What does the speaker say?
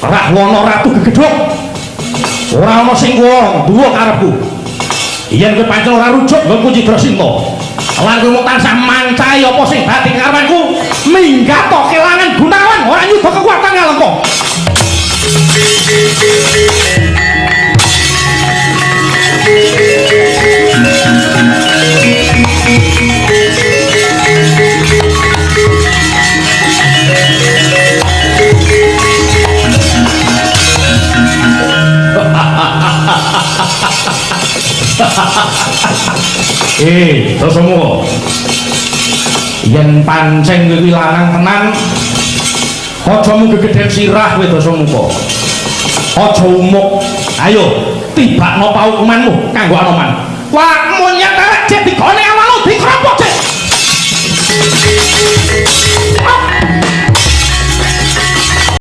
Rahwana Ratu Gegedhuk. Ora ana sing wong duwa karepku. Yen kowe pancen ora rujuk nggo kunci Drasinta. Lan kowe mung tansah mancahi apa sing dadi karepanku, minggat to kelangan Gunawan ora nyuda kekuatan Ngalengka. Dasamuka. Yen pancen kowe lanang tenan, aja mung gegeden sirah kowe Dasamuka. Aja umuk. Ayo, tibakno paukumanmu kanggo Anoman. Wakmu nyek arek cek digone awakmu dikropok cek.